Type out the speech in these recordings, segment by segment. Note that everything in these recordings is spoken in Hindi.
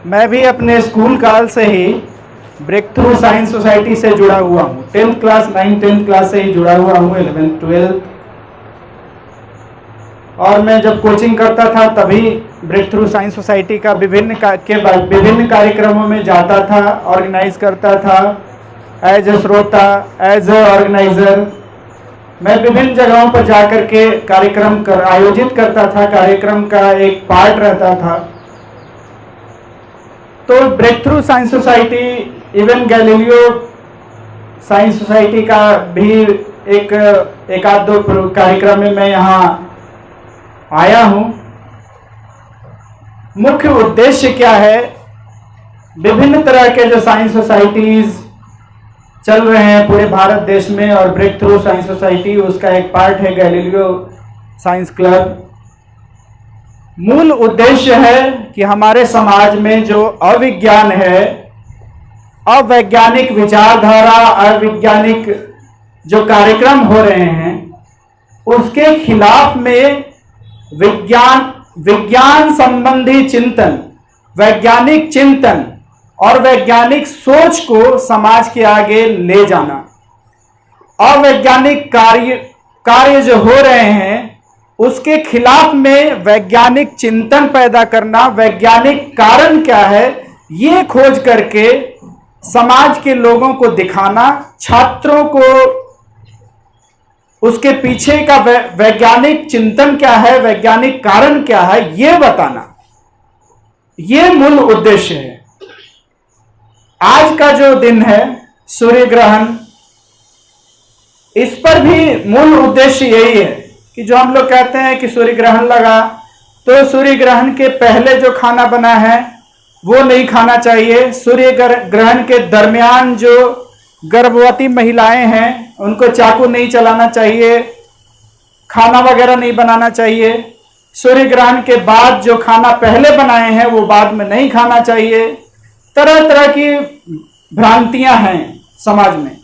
मैं भी अपने स्कूल काल से ही ब्रेक थ्रू साइंस सोसाइटी से जुड़ा हुआ हूँ। 10th क्लास 10th क्लास से ही जुड़ा हुआ हूँ, 11th 12th। और मैं जब कोचिंग करता था तभी ब्रेक थ्रू साइंस सोसाइटी का विभिन्न कार्यक्रमों में जाता था, ऑर्गेनाइज करता था एज ए श्रोता, एज ए ऑर्गेनाइजर। मैं विभिन्न जगहों पर जाकर के कार्यक्रम आयोजित करता था, कार्यक्रम का एक पार्ट रहता था। तो breakthrough science society, even Galileo science society का भी एक आध दो कार्यक्रम में मैं यहाँ आया हूँ। मुख्य उद्देश्य क्या है, विभिन्न तरह के जो साइंस सोसाइटीज चल रहे हैं पूरे भारत देश में, और ब्रेक थ्रू साइंस सोसाइटी उसका एक पार्ट है, गैलीलियो साइंस क्लब। मूल उद्देश्य है कि हमारे समाज में जो अविज्ञान है, अवैज्ञानिक विचारधारा, अवैज्ञानिक जो कार्यक्रम हो रहे हैं, उसके खिलाफ में विज्ञान संबंधी चिंतन, वैज्ञानिक चिंतन और वैज्ञानिक सोच को समाज के आगे ले जाना। अवैज्ञानिक कार्य जो हो रहे हैं उसके खिलाफ में वैज्ञानिक चिंतन पैदा करना, वैज्ञानिक कारण क्या है ये खोज करके समाज के लोगों को दिखाना, छात्रों को उसके पीछे का वैज्ञानिक चिंतन क्या है, वैज्ञानिक कारण क्या है ये बताना, ये मूल उद्देश्य है। आज का जो दिन है सूर्य ग्रहण, इस पर भी मूल उद्देश्य यही है कि जो हम लोग कहते हैं कि सूर्य ग्रहण लगा तो सूर्य ग्रहण के पहले जो खाना बना है वो नहीं खाना चाहिए। सूर्य ग्रहण के दरमियान जो गर्भवती महिलाएं हैं उनको चाकू नहीं चलाना चाहिए, खाना वगैरह नहीं बनाना चाहिए। सूर्य ग्रहण के बाद जो खाना पहले बनाए हैं वो बाद में नहीं खाना चाहिए। तरह तरह की भ्रांतियां हैं समाज में।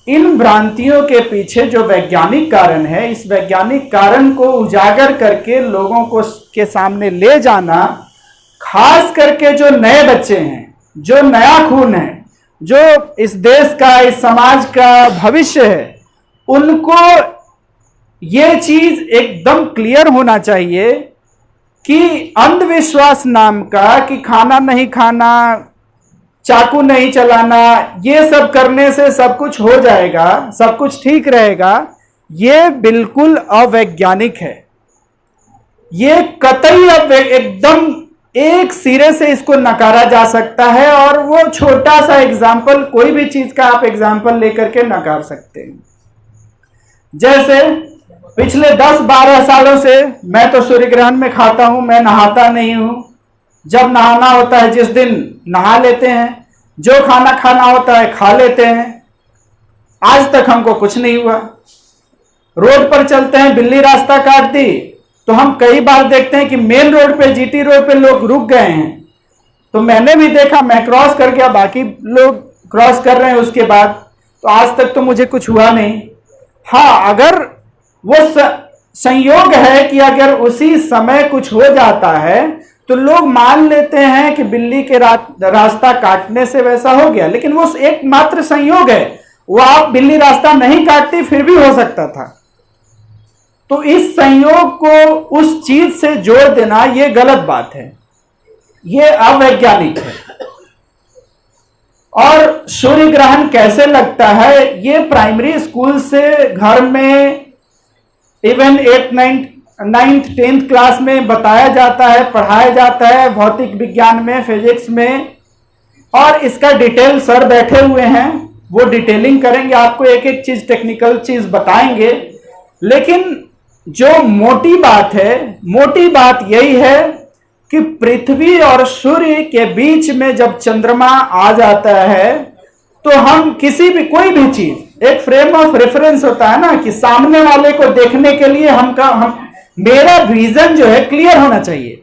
इन भ्रांतियों के पीछे जो वैज्ञानिक कारण है, इस वैज्ञानिक कारण को उजागर करके लोगों को के सामने ले जाना, खास करके जो नए बच्चे हैं, जो नया खून है, जो इस देश का, इस समाज का भविष्य है, उनको ये चीज एकदम क्लियर होना चाहिए कि अंधविश्वास नाम का, कि खाना नहीं खाना, चाकू नहीं चलाना, ये सब करने से सब कुछ हो जाएगा, सब कुछ ठीक रहेगा, ये बिल्कुल अवैज्ञानिक है। ये कतई एकदम एक सिरे से इसको नकारा जा सकता है, और वो छोटा सा एग्जाम्पल, कोई भी चीज का आप एग्जाम्पल लेकर के नकार सकते हैं। जैसे पिछले 10-12 सालों से मैं तो सूर्य ग्रहण में खाता हूं, मैं नहाता नहीं हूं। जब नहाना होता है जिस दिन नहा लेते हैं, जो खाना खाना होता है खा लेते हैं। आज तक हमको कुछ नहीं हुआ। रोड पर चलते हैं, बिल्ली रास्ता काट दी तो हम कई बार देखते हैं कि मेन रोड पे, जीटी रोड पे लोग रुक गए हैं, तो मैंने भी देखा, मैं क्रॉस कर गया, बाकी लोग क्रॉस कर रहे हैं उसके बाद, तो आज तक तो मुझे कुछ हुआ नहीं। हाँ, अगर वो संयोग है कि अगर उसी समय कुछ हो जाता है तो लोग मान लेते हैं कि बिल्ली के रास्ता काटने से वैसा हो गया, लेकिन वो एकमात्र संयोग है। वो आप बिल्ली रास्ता नहीं काटती फिर भी हो सकता था। तो इस संयोग को उस चीज से जोड़ देना ये गलत बात है, ये अवैज्ञानिक है। और सूर्य ग्रहण कैसे लगता है, ये प्राइमरी स्कूल से घर में even 8th 9th 10th class में बताया जाता है, पढ़ाया जाता है, भौतिक विज्ञान में, फिजिक्स में। और इसका डिटेल सर बैठे हुए हैं, वो डिटेलिंग करेंगे, आपको एक एक चीज, टेक्निकल चीज बताएंगे। लेकिन जो मोटी बात है, मोटी बात यही है कि पृथ्वी और सूर्य के बीच में जब चंद्रमा आ जाता है तो हम किसी भी, कोई भी चीज, एक फ्रेम ऑफ रेफरेंस होता है ना, कि सामने वाले को देखने के लिए मेरा विजन जो है क्लियर होना चाहिए।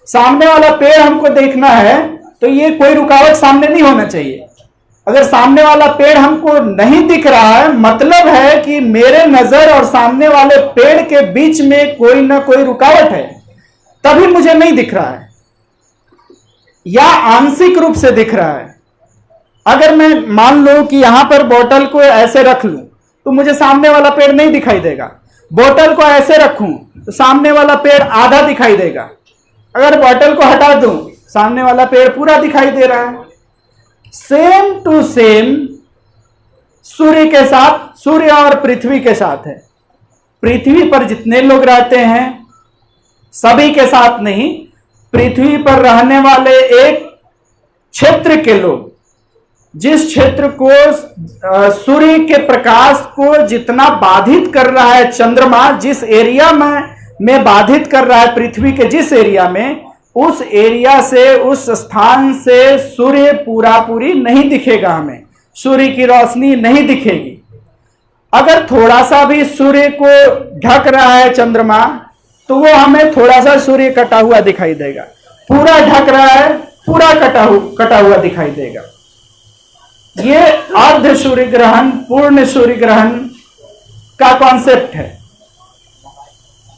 सामने वाला पेड़ हमको देखना है तो ये कोई रुकावट सामने नहीं होना चाहिए। अगर सामने वाला पेड़ हमको नहीं दिख रहा है, मतलब है कि मेरे नजर और सामने वाले पेड़ के बीच में कोई ना कोई रुकावट है, तभी मुझे नहीं दिख रहा है। या आंशिक रूप से दिख रहा है। अगर मैं मान लूं कि यहां पर बोतल को ऐसे रख लूं तो मुझे सामने वाला पेड़ नहीं दिखाई देगा। बोतल को ऐसे रखूं तो सामने वाला पेड़ आधा दिखाई देगा। अगर बोतल को हटा दूं सामने वाला पेड़ पूरा दिखाई दे रहा है। सेम टू सेम सूर्य के साथ, सूर्य और पृथ्वी के साथ है। पृथ्वी पर जितने लोग रहते हैं सभी के साथ नहीं, पृथ्वी पर रहने वाले एक क्षेत्र के लोग, जिस क्षेत्र को सूर्य के प्रकाश को जितना बाधित कर रहा है चंद्रमा, जिस एरिया में बाधित कर रहा है पृथ्वी के जिस एरिया में, उस एरिया से, उस स्थान से सूर्य पूरी नहीं दिखेगा। हमें सूर्य की रोशनी नहीं दिखेगी। अगर थोड़ा सा भी सूर्य को ढक रहा है चंद्रमा तो वो हमें थोड़ा सा सूर्य कटा हुआ दिखाई देगा। पूरा ढक रहा है पूरा कटा हुआ दिखाई देगा। ये अर्ध सूर्य ग्रहण, पूर्ण सूर्य ग्रहण का कॉन्सेप्ट है।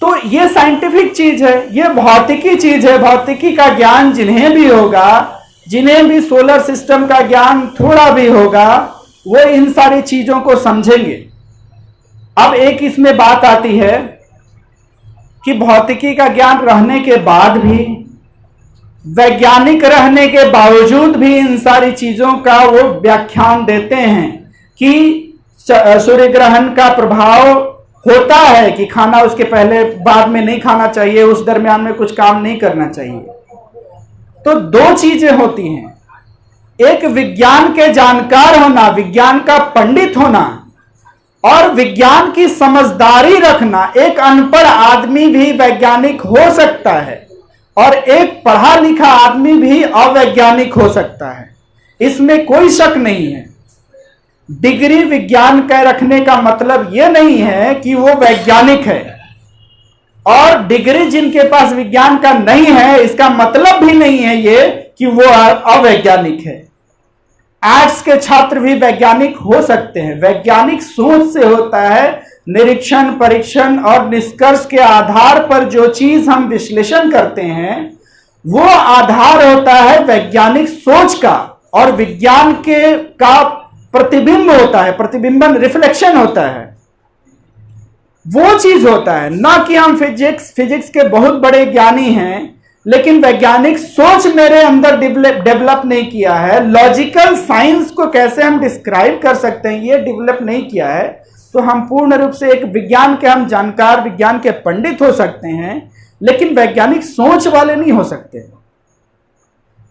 तो ये साइंटिफिक चीज है, ये भौतिकी चीज है। भौतिकी का ज्ञान जिन्हें भी होगा, जिन्हें भी सोलर सिस्टम का ज्ञान थोड़ा भी होगा, वो इन सारी चीजों को समझेंगे। अब एक इसमें बात आती है कि भौतिकी का ज्ञान रहने के बाद भी, वैज्ञानिक रहने के बावजूद भी इन सारी चीजों का वो व्याख्यान देते हैं कि सूर्य ग्रहण का प्रभाव होता है, कि खाना उसके पहले बाद में नहीं खाना चाहिए, उस दरमियान में कुछ काम नहीं करना चाहिए। तो दो चीजें होती हैं, एक विज्ञान के जानकार होना, विज्ञान का पंडित होना, और विज्ञान की समझदारी रखना। एक अनपढ़ आदमी भी वैज्ञानिक हो सकता है और एक पढ़ा लिखा आदमी भी अवैज्ञानिक हो सकता है, इसमें कोई शक नहीं है। डिग्री विज्ञान का रखने का मतलब यह नहीं है कि वो वैज्ञानिक है, और डिग्री जिनके पास विज्ञान का नहीं है इसका मतलब भी नहीं है ये कि वो अवैज्ञानिक है। आर्ट्स के छात्र भी वैज्ञानिक हो सकते हैं। वैज्ञानिक सोच से होता है, निरीक्षण, परीक्षण और निष्कर्ष के आधार पर जो चीज हम विश्लेषण करते हैं वो आधार होता है वैज्ञानिक सोच का, और विज्ञान का प्रतिबिंब होता है, प्रतिबिंबन, रिफ्लेक्शन होता है, वो चीज होता है। ना कि हम फिजिक्स के बहुत बड़े ज्ञानी हैं लेकिन वैज्ञानिक सोच मेरे अंदर डेवलप नहीं किया है, लॉजिकल साइंस को कैसे हम डिस्क्राइब कर सकते हैं ये डेवलप नहीं किया है, तो हम पूर्ण रूप से एक विज्ञान के हम जानकार, विज्ञान के पंडित हो सकते हैं लेकिन वैज्ञानिक सोच वाले नहीं हो सकते।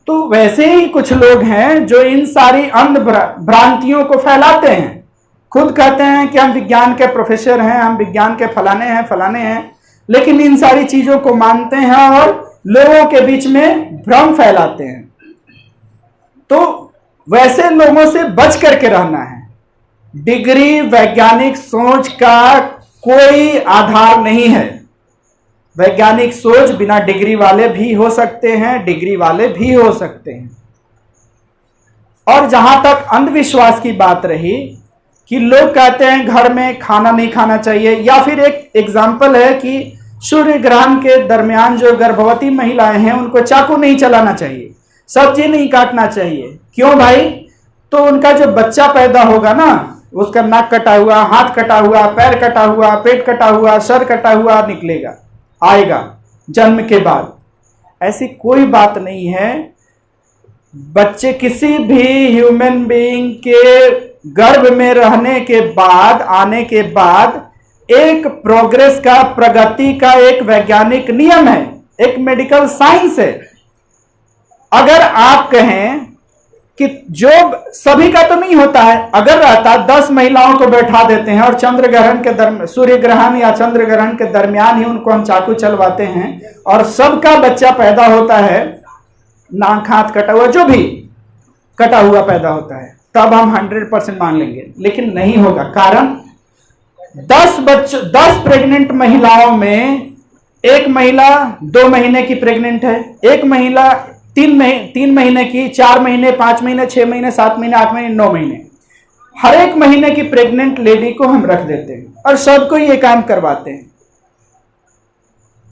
तो वैसे ही कुछ लोग हैं जो इन सारी अंध भ्रांतियों को फैलाते हैं, खुद कहते हैं कि हम विज्ञान के प्रोफेसर हैं, हम विज्ञान के फलाने हैं, लेकिन इन सारी चीजों को मानते हैं और लोगों के बीच में भ्रम फैलाते हैं। तो वैसे लोगों से बच करके रहना है। डिग्री वैज्ञानिक सोच का कोई आधार नहीं है। वैज्ञानिक सोच बिना डिग्री वाले भी हो सकते हैं, डिग्री वाले भी हो सकते हैं। और जहां तक अंधविश्वास की बात रही कि लोग कहते हैं घर में खाना नहीं खाना चाहिए, या फिर एक एग्जाम्पल है कि सूर्य ग्रहण के दरमियान जो गर्भवती महिलाएं हैं उनको चाकू नहीं चलाना चाहिए, सब्जी नहीं काटना चाहिए। क्यों भाई? तो उनका जो बच्चा पैदा होगा ना, उसका नाक कटा हुआ, हाथ कटा हुआ, पैर कटा हुआ, पेट कटा हुआ, सर कटा हुआ निकलेगा, आएगा जन्म के बाद। ऐसी कोई बात नहीं है। बच्चे किसी भी ह्यूमन बीइंग के गर्भ में रहने के बाद, आने के बाद एक प्रोग्रेस का, प्रगति का एक वैज्ञानिक नियम है, एक मेडिकल साइंस है। अगर आप कहें कि जो सभी का तो नहीं होता है, अगर रहता 10 महिलाओं को बैठा देते हैं और चंद्र ग्रहण के सूर्य ग्रहण या चंद्र ग्रहण के दरमियान ही उनको हम चाकू चलवाते हैं और सबका बच्चा पैदा होता है, नाक हाथ कटा हुआ, जो भी कटा हुआ पैदा होता है, तब हम 100% मान लेंगे। लेकिन नहीं होगा, कारण 10 प्रेग्नेंट महिलाओं में एक महिला 2 महीने की प्रेग्नेंट है, एक महिला 3 महीने की, 4 महीने, 5 महीने, 6 महीने, 7 महीने, 8 महीने, 9 महीने, हर एक महीने की प्रेग्नेंट लेडी को हम रख देते हैं और सबको ये काम करवाते हैं।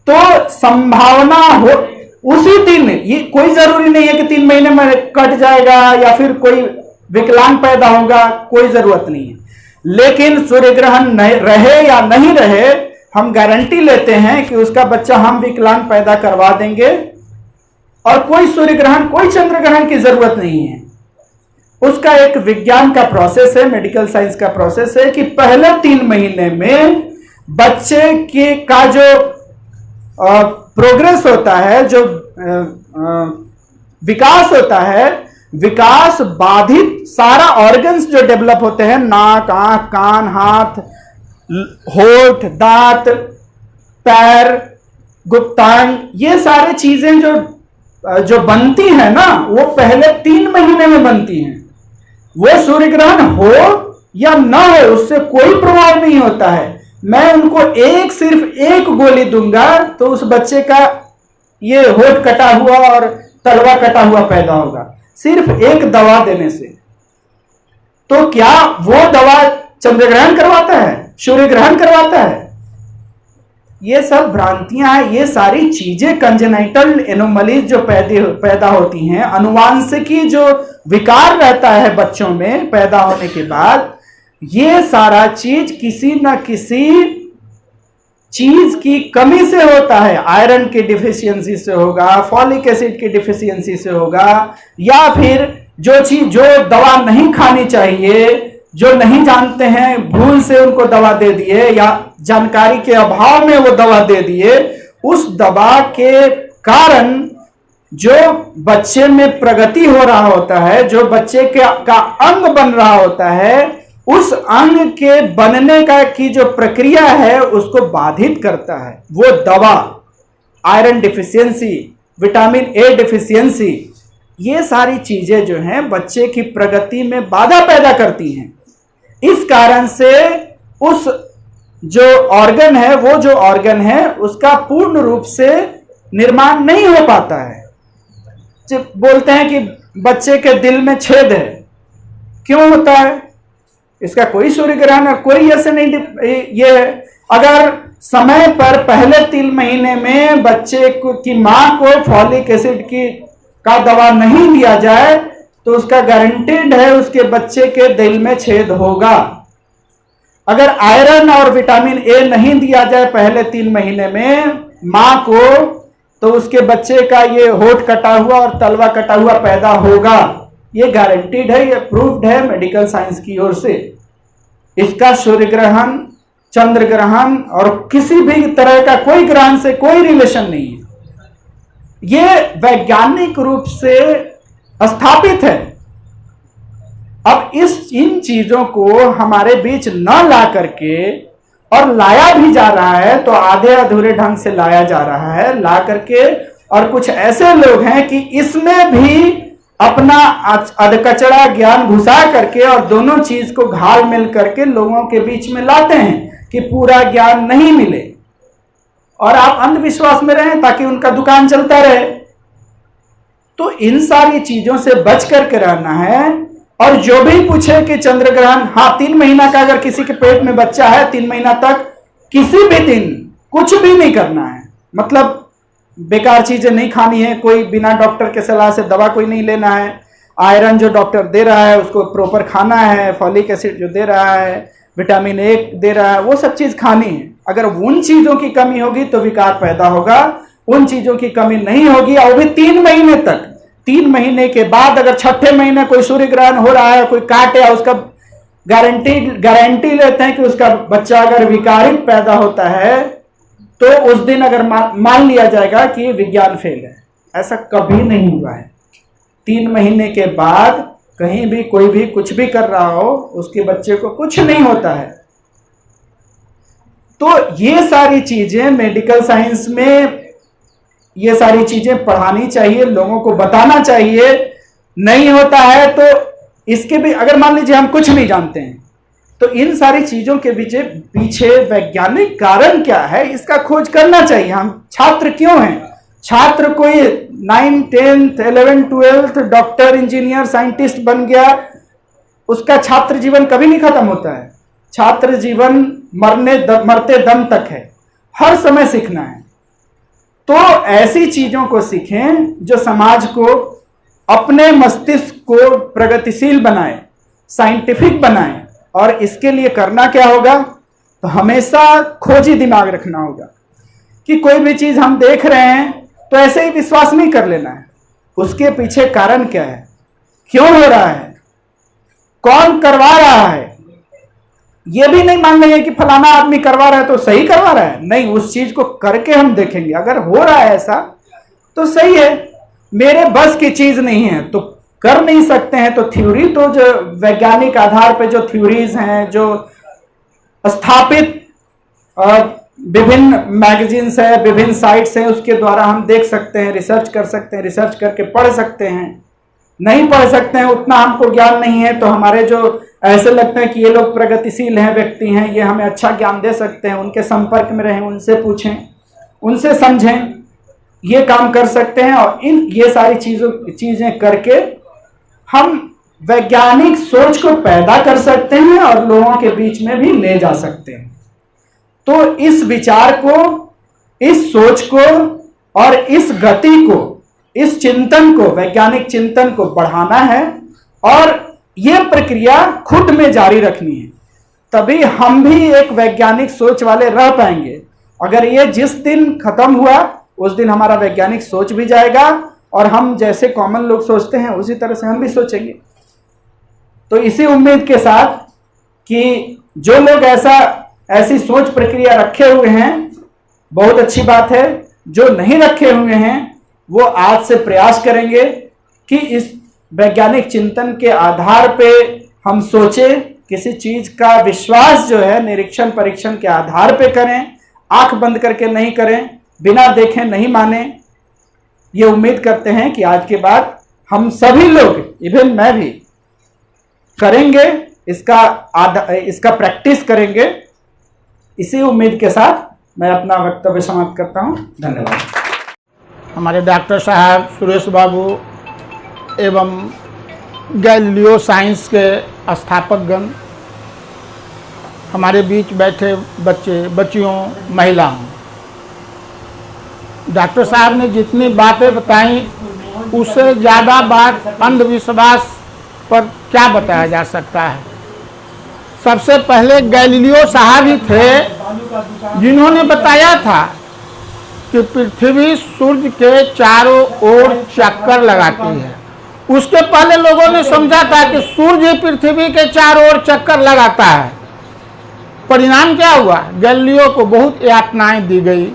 तो संभावना हो, उसी दिन, ये कोई जरूरी नहीं है कि 3 महीने में कट जाएगा या फिर कोई विकलांग पैदा होगा, कोई जरूरत नहीं है। लेकिन सूर्य ग्रहण रहे या नहीं रहे, हम गारंटी लेते हैं कि उसका बच्चा हम विकलांग पैदा करवा देंगे। और कोई सूर्य ग्रहण, कोई चंद्र ग्रहण की जरूरत नहीं है। उसका एक विज्ञान का प्रोसेस है, मेडिकल साइंस का प्रोसेस है कि पहले 3 महीने में बच्चे के का जो प्रोग्रेस होता है, जो विकास होता है, विकास बाधित सारा ऑर्गन्स जो डेवलप होते हैं, नाक, आंख, कान, हाथ, होठ, दांत, पैर, गुप्तांग, ये सारी चीजें जो बनती हैं ना, वो पहले 3 महीने में बनती हैं। वो सूर्य ग्रहण हो या ना हो, उससे कोई प्रभाव नहीं होता है। मैं उनको सिर्फ एक गोली दूंगा तो उस बच्चे का ये होठ कटा हुआ और तलवा कटा हुआ पैदा होगा, सिर्फ एक दवा देने से। तो क्या वो दवा चंद्र ग्रहण करवाता है, सूर्य ग्रहण करवाता है? ये सब भ्रांतियां हैं। ये सारी चीजें कंजेनाइटल एनोमलीज जो पैदा होती हैं, अनुवांशिकी जो विकार रहता है बच्चों में पैदा होने के बाद, ये सारा चीज किसी ना किसी चीज की कमी से होता है। आयरन की डिफिशियंसी से होगा, फॉलिक एसिड की डिफिशियंसी से होगा, या फिर जो दवा नहीं खानी चाहिए, जो नहीं जानते हैं, भूल से उनको दवा दे दिए या जानकारी के अभाव में वो दवा दे दिए, उस दवा के कारण जो बच्चे में प्रगति हो रहा होता है, जो बच्चे का अंग बन रहा होता है, उस अंग के बनने का की जो प्रक्रिया है उसको बाधित करता है वो दवा। Iron deficiency, vitamin A deficiency, ये सारी चीजें जो हैं बच्चे की प्रगति में बाधा पैदा करती हैं। इस कारण से उस जो ऑर्गन है, वो जो ऑर्गन है उसका पूर्ण रूप से निर्माण नहीं हो पाता है। जब बोलते हैं कि बच्चे के दिल में छेद है, क्यों होता है? इसका कोई सूर्य ग्रहण और कोई ऐसे नहीं। ये अगर समय पर पहले 3 महीने में बच्चे की मां को फॉलिक एसिड का दवा नहीं दिया जाए तो उसका गारंटीड है उसके बच्चे के दिल में छेद होगा। अगर आयरन और विटामिन ए नहीं दिया जाए पहले 3 महीने में मां को, तो उसके बच्चे का ये होठ कटा हुआ और तलवा कटा हुआ पैदा होगा। ये गारंटीड है, ये प्रूव्ड है मेडिकल साइंस की ओर से। इसका सूर्य ग्रहण, चंद्र ग्रहण और किसी भी तरह का कोई ग्रहण से कोई रिलेशन नहीं है। ये वैज्ञानिक रूप से स्थापित है। अब इन चीजों को हमारे बीच न ला करके, और लाया भी जा रहा है तो आधे अधूरे ढंग से लाया जा रहा है, ला करके, और कुछ ऐसे लोग हैं कि इसमें भी अपना अधकचरा ज्ञान घुसा करके और दोनों चीज को घाल मिल करके लोगों के बीच में लाते हैं कि पूरा ज्ञान नहीं मिले और आप अंधविश्वास में रहें ताकि उनका दुकान चलता रहे। तो इन सारी चीजों से बच करके रहना है। और जो भी पूछे कि चंद्र ग्रहण, हाँ 3 महीना का अगर किसी के पेट में बच्चा है, 3 महीना तक किसी भी दिन कुछ भी नहीं करना है, मतलब बेकार चीजें नहीं खानी है, कोई बिना डॉक्टर के सलाह से दवा कोई नहीं लेना है। आयरन जो डॉक्टर दे रहा है उसको प्रॉपर खाना है, फॉलिक एसिड जो दे रहा है, विटामिन ए दे रहा है, वो सब चीज खानी है। अगर उन चीजों की कमी होगी तो विकार पैदा होगा, उन चीजों की कमी नहीं होगी, और भी 3 महीने तक। 3 महीने के बाद अगर 6ठे महीने कोई सूर्य ग्रहण हो रहा है, कोई काट या उसका गारंटी लेते हैं कि उसका बच्चा अगर विकारित पैदा होता है तो उस दिन अगर मान लिया जाएगा कि विज्ञान फेल है। ऐसा कभी नहीं हुआ है। 3 महीने के बाद कहीं भी कोई भी कुछ भी कर रहा हो, उसके बच्चे को कुछ नहीं होता है। तो ये सारी चीजें मेडिकल साइंस में, ये सारी चीजें पढ़ानी चाहिए, लोगों को बताना चाहिए। नहीं होता है तो इसके भी, अगर मान लीजिए हम कुछ नहीं जानते हैं, तो इन सारी चीजों के पीछे वैज्ञानिक कारण क्या है, इसका खोज करना चाहिए। हम छात्र क्यों हैं? छात्र कोई 9, 10, 11, 12 डॉक्टर, इंजीनियर, साइंटिस्ट बन गया, उसका छात्र जीवन कभी नहीं खत्म होता है। छात्र जीवन मरते दम तक है, हर समय सीखना है। तो ऐसी चीजों को सीखें जो समाज को, अपने मस्तिष्क को प्रगतिशील बनाए, साइंटिफिक बनाए। और इसके लिए करना क्या होगा? तो हमेशा खोजी दिमाग रखना होगा कि कोई भी चीज हम देख रहे हैं तो ऐसे ही विश्वास नहीं कर लेना है। उसके पीछे कारण क्या है, क्यों हो रहा है, कौन करवा रहा है। यह भी नहीं मान लेंगे कि फलाना आदमी करवा रहा है तो सही करवा रहा है, नहीं, उस चीज को करके हम देखेंगे। अगर हो रहा है ऐसा तो सही है, मेरे बस की चीज नहीं है तो कर नहीं सकते हैं। तो थ्योरी, तो जो वैज्ञानिक आधार पर जो थ्योरीज हैं, जो स्थापित विभिन्न मैगजीन्स है, विभिन्न साइट्स हैं, उसके द्वारा हम देख सकते हैं, रिसर्च कर सकते हैं, रिसर्च करके पढ़ सकते हैं। नहीं पढ़ सकते हैं, उतना हमको ज्ञान नहीं है, तो हमारे जो ऐसे लगते हैं कि ये लोग प्रगतिशील हैं, व्यक्ति हैं, ये हमें अच्छा ज्ञान दे सकते हैं, उनके संपर्क में रहें, उनसे पूछें, उनसे समझें, ये काम कर सकते हैं। और ये सारी चीजें करके हम वैज्ञानिक सोच को पैदा कर सकते हैं और लोगों के बीच में भी ले जा सकते हैं। तो इस विचार को, इस सोच को और इस गति को, इस चिंतन को, वैज्ञानिक चिंतन को बढ़ाना है और यह प्रक्रिया खुद में जारी रखनी है। तभी हम भी एक वैज्ञानिक सोच वाले रह पाएंगे। अगर ये जिस दिन खत्म हुआ उस दिन हमारा वैज्ञानिक सोच भी जाएगा और हम जैसे कॉमन लोग सोचते हैं उसी तरह से हम भी सोचेंगे। तो इसी उम्मीद के साथ कि जो लोग ऐसी सोच प्रक्रिया रखे हुए हैं, बहुत अच्छी बात है। जो नहीं रखे हुए हैं वो आज से प्रयास करेंगे कि इस वैज्ञानिक चिंतन के आधार पे हम सोचें, किसी चीज का विश्वास जो है निरीक्षण परीक्षण के आधार पे करें, आंख बंद करके नहीं करें, बिना देखे नहीं माने। ये उम्मीद करते हैं कि आज के बाद हम सभी लोग, इवन मैं भी, करेंगे, इसका प्रैक्टिस करेंगे। इसी उम्मीद के साथ मैं अपना वक्तव्य समाप्त करता हूं। धन्यवाद। हमारे डॉक्टर साहब सुरेश बाबू एवं गैलीलियो साइंस के स्थापकगण, हमारे बीच बैठे बच्चे, बच्चियों, महिलाओं, डॉक्टर साहब ने जितनी बातें बताई उससे ज़्यादा बात अंधविश्वास पर क्या बताया जा सकता है। सबसे पहले गैलीलियो साहब ही थे जिन्होंने बताया था कि पृथ्वी सूर्य के चारों ओर चक्कर लगाती है। उसके पहले लोगों ने समझा था कि सूर्य पृथ्वी के चारों ओर चक्कर लगाता है। परिणाम क्या हुआ? गैलीलियो को बहुत यातनाएं दी गई,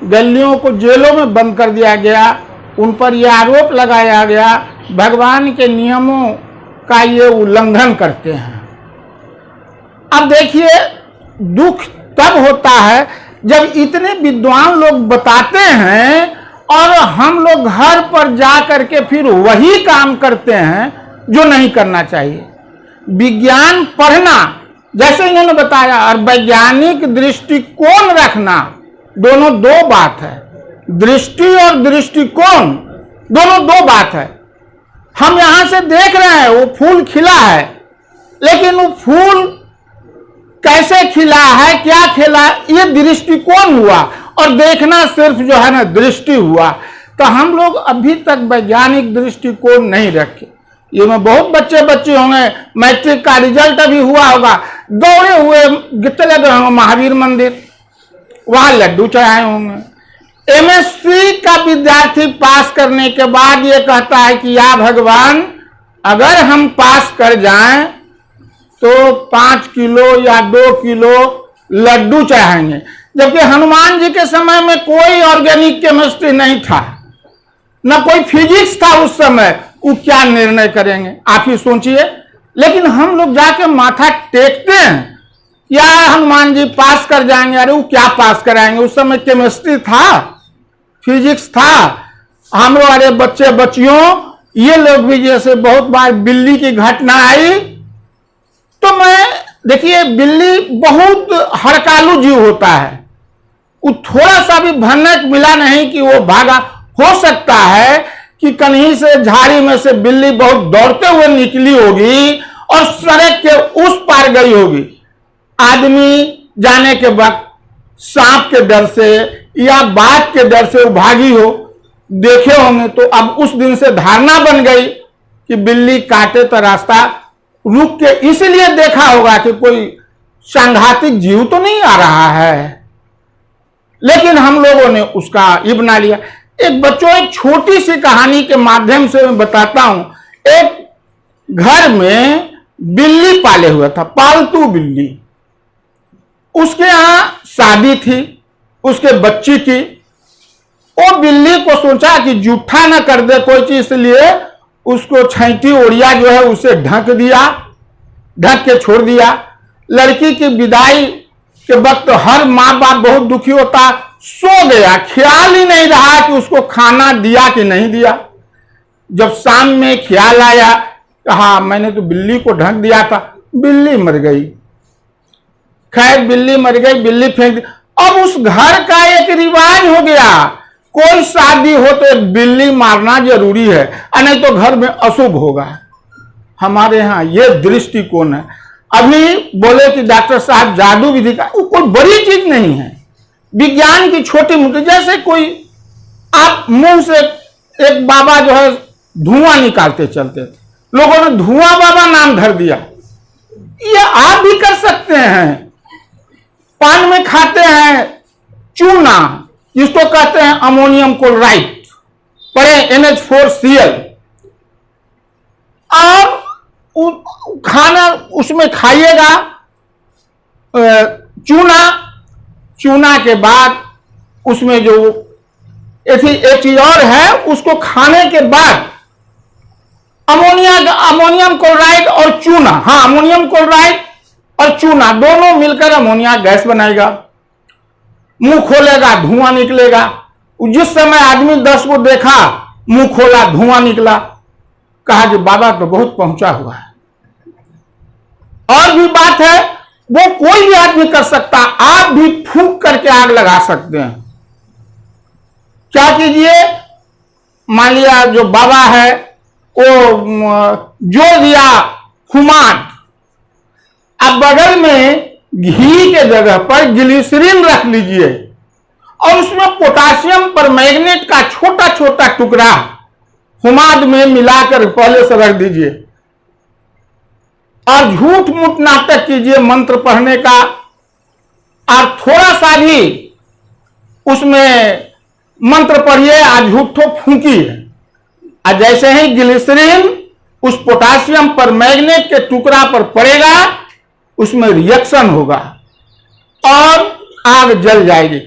गैलीलियो को जेलों में बंद कर दिया गया, उन पर यह आरोप लगाया गया भगवान के नियमों का ये उल्लंघन करते हैं। अब देखिए, दुख तब होता है जब इतने विद्वान लोग बताते हैं और हम लोग घर पर जा करके फिर वही काम करते हैं जो नहीं करना चाहिए। विज्ञान पढ़ना, जैसे इन्होंने बताया, और वैज्ञानिक दृष्टिकोण रखना, दोनों दो बात है। दृष्टि और दृष्टिकोण दोनों दो बात है। हम यहां से देख रहे हैं वो फूल खिला है, लेकिन वो फूल कैसे खिला है, क्या खिला, ये दृष्टिकोण हुआ, और देखना सिर्फ जो है ना दृष्टि हुआ। तो हम लोग अभी तक वैज्ञानिक दृष्टिकोण नहीं रखे। ये में बहुत बच्चे बच्चे होंगे, मैट्रिक का रिजल्ट अभी हुआ होगा, दौड़े हुए चले गए होंगे महावीर मंदिर, वहां लड्डू चढ़ाए होंगे। एमएससी का विद्यार्थी पास करने के बाद ये कहता है कि या भगवान, अगर हम पास कर जाएं तो 5 किलो या 2 किलो लड्डू चढ़ाएंगे। जबकि हनुमान जी के समय में कोई ऑर्गेनिक केमिस्ट्री नहीं था, न कोई फिजिक्स था उस समय, वो क्या निर्णय करेंगे आप ही सोचिए। लेकिन हम लोग जाके माथा टेकते हैं, या हनुमान जी पास कर जाएंगे। अरे वो क्या पास कराएंगे, उस समय केमिस्ट्री था, फिजिक्स था। हम लोग, अरे बच्चे बच्चियों, ये लोग भी, जैसे बहुत बार बिल्ली की घटना आई, तो मैं देखिए, बिल्ली बहुत हड़कालू जीव होता है, वो थोड़ा सा भी भनक मिला नहीं कि वो भागा। हो सकता है कि कहीं से झाड़ी में से बिल्ली बहुत दौड़ते हुए निकली होगी और सड़क के उस पार गई होगी। आदमी जाने के वक्त सांप के डर से या बाघ के डर से वो भागी हो, देखे होंगे, तो अब उस दिन से धारणा बन गई कि बिल्ली काटे तो रास्ता रुक के इसलिए देखा होगा कि कोई सांघातिक जीव तो नहीं आ रहा है, लेकिन हम लोगों ने उसका ये बना लिया। एक बच्चों, एक छोटी सी कहानी के माध्यम से मैं बताता हूं। एक घर में बिल्ली पाले हुआ था, पालतू बिल्ली। उसके यहां शादी थी उसके बच्ची की। वो बिल्ली को सोचा कि जूठा ना कर दे कोई चीज, इसलिए उसको छैटी ओढ़िया जो है उसे ढक दिया, ढक के छोड़ दिया। लड़की की विदाई के वक्त हर माँ बाप बहुत दुखी होता, सो गया, ख्याल ही नहीं रहा कि उसको खाना दिया कि नहीं दिया। जब शाम में ख्याल आया, कहा मैंने तो बिल्ली को ढक दिया था, बिल्ली मर गई। खैर बिल्ली मर गई, बिल्ली फेंक दी। अब उस घर का एक रिवाज हो गया, कोई शादी हो तो एक बिल्ली मारना जरूरी है, नहीं तो घर में अशुभ होगा। हमारे यहाँ ये दृष्टिकोण है। अभी बोले कि डॉक्टर साहब जादू विधि का, वो कोई बड़ी चीज नहीं है, विज्ञान की छोटी मोटी। जैसे कोई आप मुंह से, एक बाबा जो है धुआं निकालते चलते थे, लोगों ने धुआं बाबा नाम धर दिया। ये आप भी कर सकते हैं। पान में खाते हैं चूना, जिसको कहते हैं अमोनियम क्लोराइड, पढ़े NH4Cl, और खाना उसमें खाइएगा चूना के बाद उसमें जो एक चीज और है, उसको खाने के बाद अमोनियम क्लोराइड और चूना, हाँ अमोनियम क्लोराइड और चूना दोनों मिलकर अमोनिया गैस बनाएगा। मुंह खोलेगा धुआं निकलेगा। जिस समय आदमी 10 को देखा, मुंह खोला धुआं निकला, कहा कि बाबा तो बहुत पहुंचा हुआ है। और भी बात है, वो कोई भी आदमी कर सकता, आप भी फूंक करके आग लगा सकते हैं। क्या कीजिए, मान लिया जो बाबा है वो जो दिया खुमाट, अब बगल में घी के जगह पर ग्लिसरीन रख लीजिए और उसमें पोटासियम परमैंगनेट का छोटा छोटा टुकड़ा हुमाद में मिलाकर पहले से रख दीजिए और झूठ मूठ नाटक कीजिए मंत्र पढ़ने का, और थोड़ा सा भी उसमें मंत्र पढ़िए और झूठो फूंकिए, और जैसे ही ग्लिसरीन उस पोटासियम परमैंगनेट के टुकड़ा पर पड़ेगा, उसमें रिएक्शन होगा और आग जल जाएगी।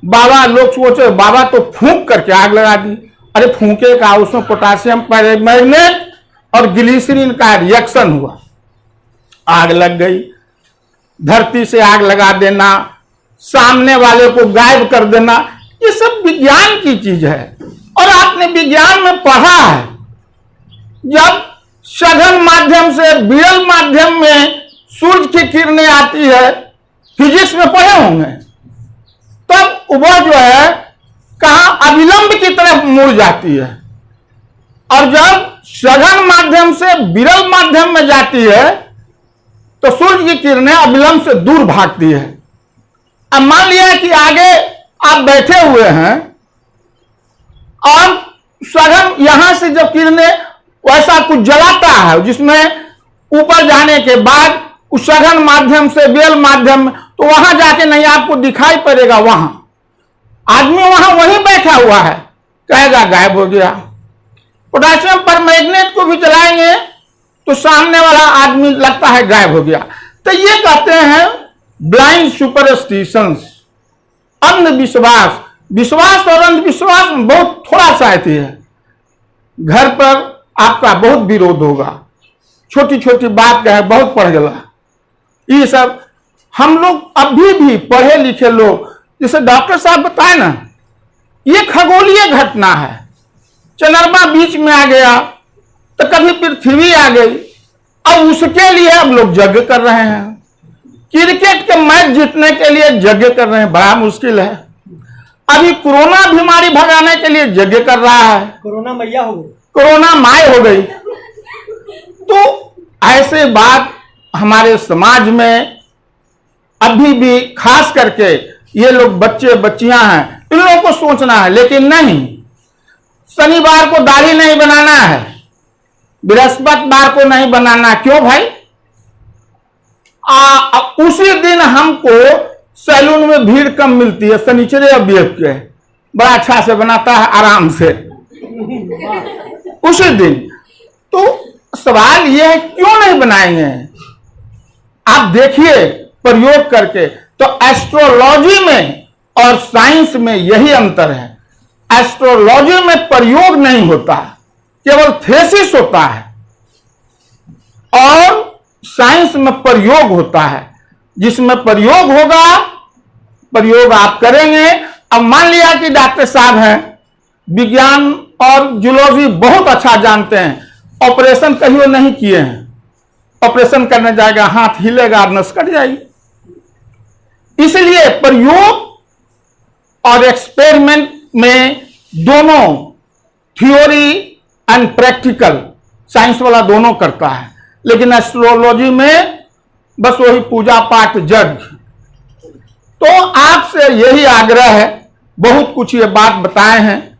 बाबा, लोग सोचे बाबा तो फूंक करके आग लगा दी। अरे फूंके का, उसमें पोटासियम परमैंगनेट और ग्लिसरीन का रिएक्शन हुआ, आग लग गई। धरती से आग लगा देना, सामने वाले को गायब कर देना, ये सब विज्ञान की चीज है। और आपने विज्ञान में पढ़ा है, जब सघन माध्यम से विरल माध्यम में सूर्य की किरणें आती है, फिजिक्स में पढ़े होंगे, तब वह जो है कहां अविलंब की तरफ मुड़ जाती है, और जब सघन माध्यम से विरल माध्यम में जाती है तो सूर्य की किरणें अविलंब से दूर भागती है। अब मान लिया कि आगे आप बैठे हुए हैं और सघन यहां से जब किरणें वैसा कुछ जलाता है, जिसमें ऊपर जाने के बाद उस सघन माध्यम से विरल माध्यम में, तो वहां जाके नहीं आपको दिखाई पड़ेगा। वहां आदमी वहां वहीं बैठा हुआ है, कहेगा गायब हो गया। पोटासियम परमैंगनेट को भी जलाएंगे तो सामने वाला आदमी लगता है गायब हो गया। तो ये कहते हैं ब्लाइंड सुपरस्टिशंस, अंधविश्वास। विश्वास और अंधविश्वास में बहुत थोड़ा सा है। घर पर आपका बहुत विरोध होगा, छोटी छोटी बात का है, बहुत पढ़ गया। ये सब हम लोग अभी भी पढ़े लिखे लोग, जैसे डॉक्टर साहब बताए ना, ये खगोलीय घटना है। चंद्रमा बीच में आ गया तो कभी पृथ्वी आ गई, अब उसके लिए अब लोग यज्ञ कर रहे हैं। क्रिकेट के मैच जीतने के लिए यज्ञ कर रहे हैं, बड़ा मुश्किल है। अभी कोरोना बीमारी भगाने के लिए यज्ञ कर रहा है, कोरोना मैया हो गई, कोरोना माय हो गई। तो ऐसे बात हमारे समाज में अभी भी खास करके ये लोग बच्चे बच्चियां हैं, इन लोगों को सोचना है। लेकिन नहीं, शनिवार को दाढ़ी नहीं बनाना है, बृहस्पतिवार को नहीं बनाना। क्यों भाई? उसी दिन हमको सैलून में भीड़ कम मिलती है, शनिचरे अवयव के बड़ा अच्छा से बनाता है आराम से उसी दिन। तो सवाल यह है क्यों नहीं बनाएंगे? आप देखिए प्रयोग करके। तो एस्ट्रोलॉजी में और साइंस में यही अंतर है। एस्ट्रोलॉजी में प्रयोग नहीं होता, केवल थेसिस होता है, और साइंस में प्रयोग होता है। जिसमें प्रयोग होगा, प्रयोग आप करेंगे। अब मान लिया कि डॉक्टर साहब हैं, विज्ञान और जूलॉजी बहुत अच्छा जानते हैं, ऑपरेशन कहीं नहीं किए हैं, ऑपरेशन करने जाएगा, हाथ हिलेगा, नस कट जाएगी। इसलिए प्रयोग और एक्सपेरिमेंट में दोनों, थ्योरी एंड प्रैक्टिकल, साइंस वाला दोनों करता है। लेकिन एस्ट्रोलॉजी में बस वही पूजा पाठ जग। तो आपसे यही आग्रह है, बहुत कुछ ये बात बताए हैं,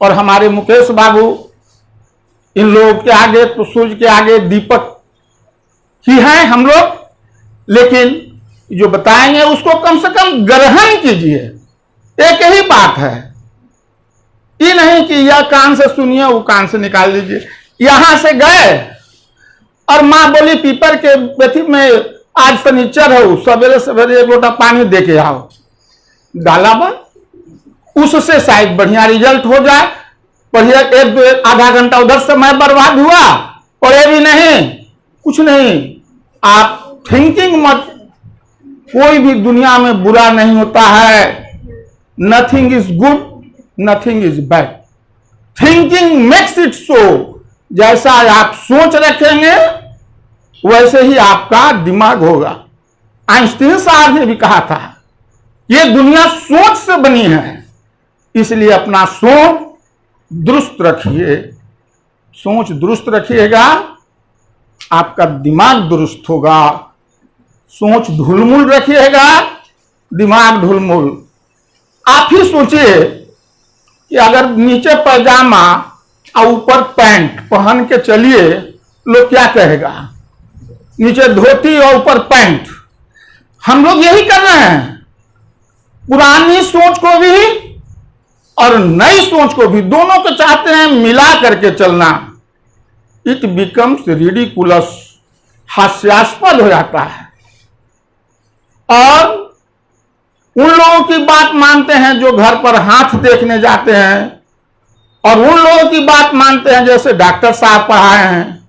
और हमारे मुकेश बाबू इन लोगों के आगे तो सूर्य के आगे दीपक ही हैं हम लोग। लेकिन जो बताएंगे उसको कम से कम ग्रहण कीजिए। एक ही बात है, ये नहीं कि यह कान से सुनिए वो कान से निकाल लीजिए। यहां से गए और मां बोली पीपर के बेथी में आज फर्नीचर हो, सवेरे सवेरे एक लोटा पानी दे के आओ, डाला बा, उससे शायद बढ़िया रिजल्ट हो जाए। पढ़िए, एक आधा घंटा उधर समय बर्बाद हुआ, पढ़े भी नहीं, कुछ नहीं। आप थिंकिंग मत, कोई भी दुनिया में बुरा नहीं होता है। Nothing is good, nothing is bad, thinking makes it so. जैसा आप सोच रखेंगे वैसे ही आपका दिमाग होगा। आइंस्टीन साहब ने भी कहा था ये दुनिया सोच से बनी है, इसलिए अपना सोच दुरुस्त रखिए। सोच दुरुस्त रखिएगा, आपका दिमाग दुरुस्त होगा। सोच ढुलमुल रखिएगा, दिमाग ढुलमुल। आप ही सोचिए कि अगर नीचे पैजामा और ऊपर पैंट पहन के चलिए, लोग क्या कहेगा? नीचे धोती और ऊपर पैंट। हम लोग यही कर रहे हैं, पुरानी सोच को भी और नई सोच को भी, दोनों को चाहते हैं मिला करके चलना। इट बिकम्स रिडिकुलस, हास्यास्पद हो जाता है। और उन लोगों की बात मानते हैं जो घर पर हाथ देखने जाते हैं, और उन लोगों की बात मानते हैं जैसे डॉक्टर साहब पढ़ाए हैं।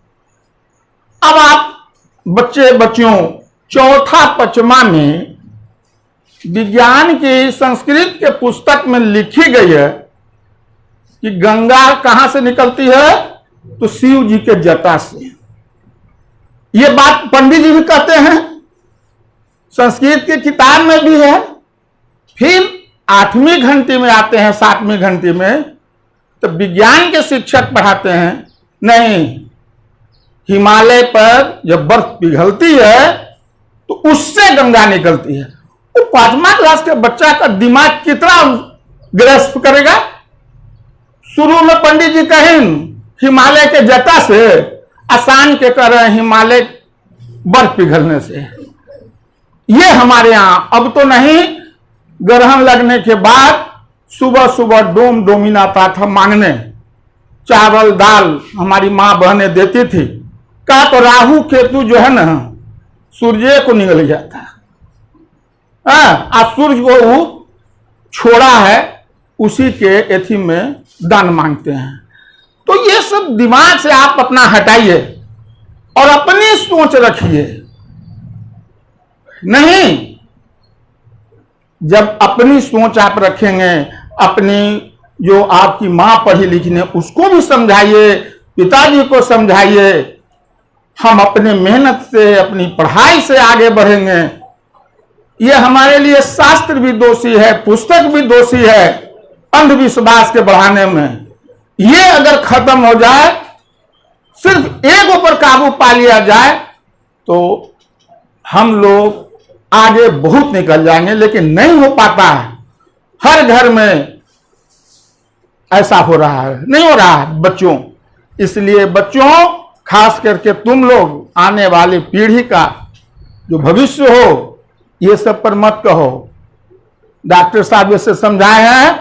अब आप बच्चे बच्चियों, चौथा पचमा में विज्ञान की संस्कृत के पुस्तक में लिखी गई है कि गंगा कहां से निकलती है? तो शिव जी के जटा से। ये बात पंडित जी भी कहते हैं, संस्कृत की किताब में भी है। फिर 8वीं घंटी में आते हैं, 7वीं घंटी में, तो विज्ञान के शिक्षक पढ़ाते हैं नहीं, हिमालय पर जब बर्फ पिघलती है तो उससे गंगा निकलती है। तो 5वां क्लास के बच्चा का दिमाग कितना ग्रस्त करेगा? शुरू में पंडित जी कहें हिमालय के जटा से, आसान के कर रहे हैं हिमालय बर्फ पिघलने से। ये हमारे यहां अब तो नहीं, ग्रहण लगने के बाद सुबह सुबह डोमिन आता था मांगने, चावल दाल हमारी माँ बहनें देती थी। का तो राहु केतु जो है ना सूर्य को निकल गया था, आज सूर्य को वो छोड़ा है, उसी के एथी में दान मांगते हैं। तो ये सब दिमाग से आप अपना हटाइए और अपनी सोच रखिए। नहीं, जब अपनी सोच आप रखेंगे, अपनी जो आपकी मां पढ़ी लिखी ने उसको भी समझाइए, पिताजी को समझाइए। हम अपने मेहनत से, अपनी पढ़ाई से आगे बढ़ेंगे। ये हमारे लिए शास्त्र भी दोषी है, पुस्तक भी दोषी है अंधविश्वास के बढ़ाने में। ये अगर खत्म हो जाए, सिर्फ एक ऊपर काबू पा लिया जाए, तो हम लोग आगे बहुत निकल जाएंगे, लेकिन नहीं हो पाता है। हर घर में ऐसा हो रहा है, नहीं हो रहा है बच्चों। इसलिए बच्चों, खास करके तुम लोग आने वाली पीढ़ी का जो भविष्य हो, ये सब पर मत कहो। डॉक्टर साहब इसे समझाए हैं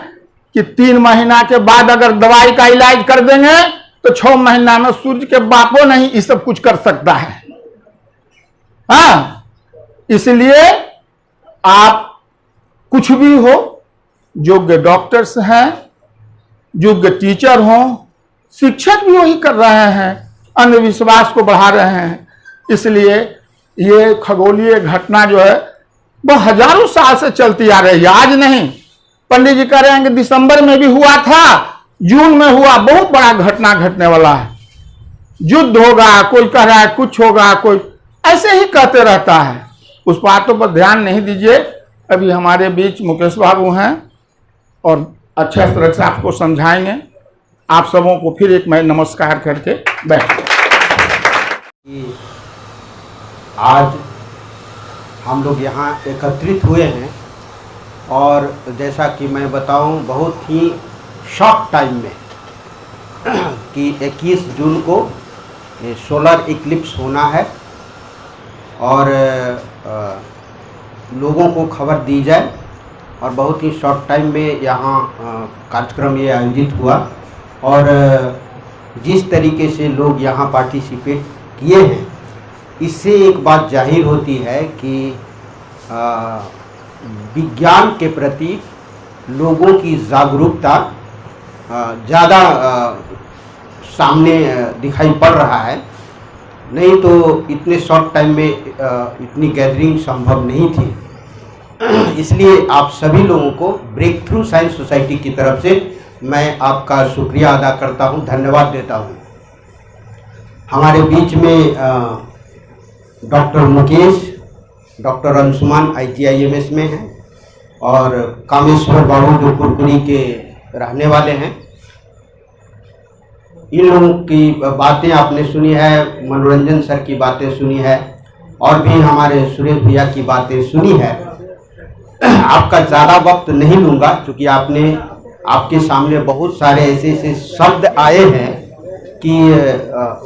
कि 3 महीना के बाद अगर दवाई का इलाज कर देंगे तो 6 महीना में सूर्य के बापों नहीं ये सब कुछ कर सकता है। हाँ, इसलिए आप कुछ भी हो, योग्य डॉक्टर्स हैं, योग्य टीचर हो, शिक्षक भी वही कर रहे हैं, अंधविश्वास को बढ़ा रहे हैं। इसलिए ये खगोलीय घटना जो है वह हजारों साल से चलती आ रही है, आज नहीं। पंडित जी कह रहे हैं कि दिसंबर में भी हुआ था, जून में हुआ, बहुत बड़ा घटना घटने वाला है, युद्ध होगा, कोई कह रहा है कुछ होगा, कोई ऐसे ही कहते रहता है। उस बातों पर ध्यान नहीं दीजिए। अभी हमारे बीच मुकेश बाबू हैं और अच्छा तरह से आपको समझाएंगे। आप सबों को फिर एक मैं नमस्कार करके बैठ। आज हम लोग यहाँ एकत्रित हुए हैं और जैसा कि मैं बताऊं, बहुत ही शॉर्ट टाइम में कि 21 जून को सोलर इक्लिप्स होना है और लोगों को खबर दी जाए, और बहुत ही शॉर्ट टाइम में यहाँ कार्यक्रम ये आयोजित हुआ। और जिस तरीके से लोग यहाँ पार्टिसिपेट किए हैं, इससे एक बात जाहिर होती है कि विज्ञान के प्रति लोगों की जागरूकता ज़्यादा सामने दिखाई पड़ रहा है। नहीं तो इतने शॉर्ट टाइम में इतनी गैदरिंग संभव नहीं थी। इसलिए आप सभी लोगों को ब्रेक थ्रू साइंस सोसाइटी की तरफ से मैं आपका शुक्रिया अदा करता हूं, धन्यवाद देता हूं। हमारे बीच में doctor Mukesh, doctor Anshuman IGIMS में हैं, और कामेश्वर बाबू जो कुरकुरी के रहने वाले हैं। इन लोगों की बातें आपने सुनी है, मनोरंजन सर की बातें सुनी है, और भी हमारे सुरेश भैया की बातें सुनी है। आपका ज़्यादा वक्त नहीं लूँगा, क्योंकि आपके सामने बहुत सारे ऐसे ऐसे शब्द आए हैं कि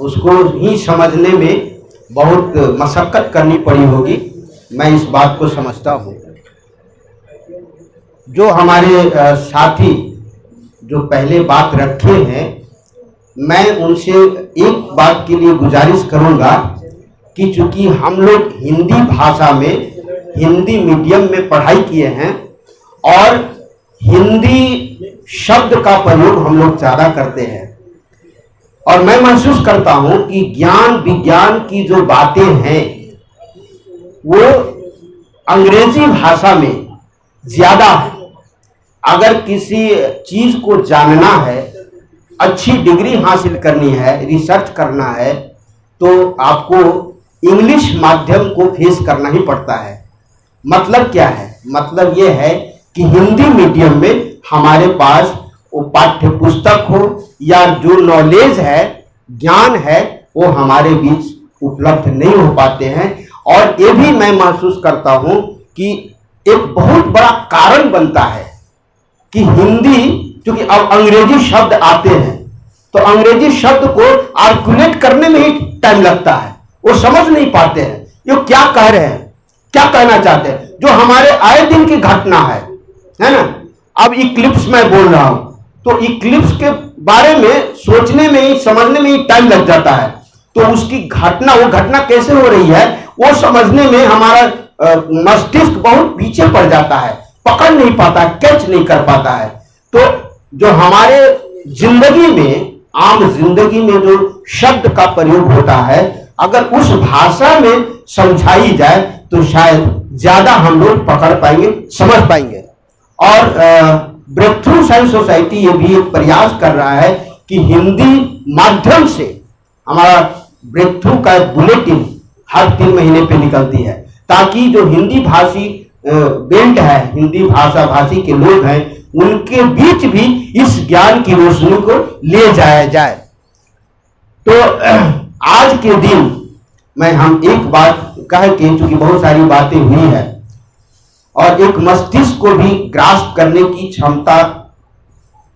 उसको ही समझने में बहुत मशक्क़त करनी पड़ी होगी। मैं इस बात को समझता हूँ। जो हमारे साथी जो पहले बात रखे हैं, मैं उनसे एक बात के लिए गुजारिश करूंगा कि चूंकि हम लोग हिंदी भाषा में, हिंदी मीडियम में पढ़ाई किए हैं और हिंदी शब्द का प्रयोग हम लोग ज़्यादा करते हैं, और मैं महसूस करता हूं कि ज्ञान विज्ञान की जो बातें हैं वो अंग्रेजी भाषा में ज़्यादा है। अगर किसी चीज़ को जानना है, अच्छी डिग्री हासिल करनी है, रिसर्च करना है, तो आपको इंग्लिश माध्यम को फेस करना ही पड़ता है। मतलब क्या है? मतलब ये है कि हिंदी मीडियम में हमारे पास वो पाठ्य पुस्तक हो या जो नॉलेज है, ज्ञान है, वो हमारे बीच उपलब्ध नहीं हो पाते हैं। और ये भी मैं महसूस करता हूँ कि एक बहुत बड़ा कारण बनता है कि हिंदी, क्योंकि अब अंग्रेजी शब्द आते हैं तो अंग्रेजी शब्द को आर्टिकुलेट करने में ही टाइम लगता है, वो समझ नहीं पाते हैं ये क्या कह रहे हैं, क्या कहना चाहते हैं। जो हमारे आए दिन की घटना है ना। अब इक्लिप्स मैं बोल रहा हूं तो इक्लिप्स के बारे में सोचने में ही, समझने में ही टाइम लग जाता है। तो उसकी घटना, वो घटना कैसे हो रही है वो समझने में हमारा मस्तिष्क बहुत पीछे पड़ जाता है, पकड़ नहीं पाता, कैच नहीं कर पाता है। तो जो हमारे जिंदगी में, आम जिंदगी में जो शब्द का प्रयोग होता है, अगर उस भाषा में समझाई जाए तो शायद ज्यादा हम लोग पकड़ पाएंगे, समझ पाएंगे। और ब्रेक थ्रू साइंस सोसाइटी ये भी एक प्रयास कर रहा है कि हिंदी माध्यम से हमारा ब्रेक थ्रू का बुलेटिन हर 3 महीने पे निकलती है, ताकि जो हिंदी भाषी बेल्ट है, हिंदी भाषा भाषी के लोग हैं, उनके बीच भी इस ज्ञान की रोशनी को ले जाया जाए। तो आज के दिन हम एक बात कह के, चूंकि बहुत सारी बातें हुई है और एक मस्तिष्क को भी ग्रास्प करने की क्षमता,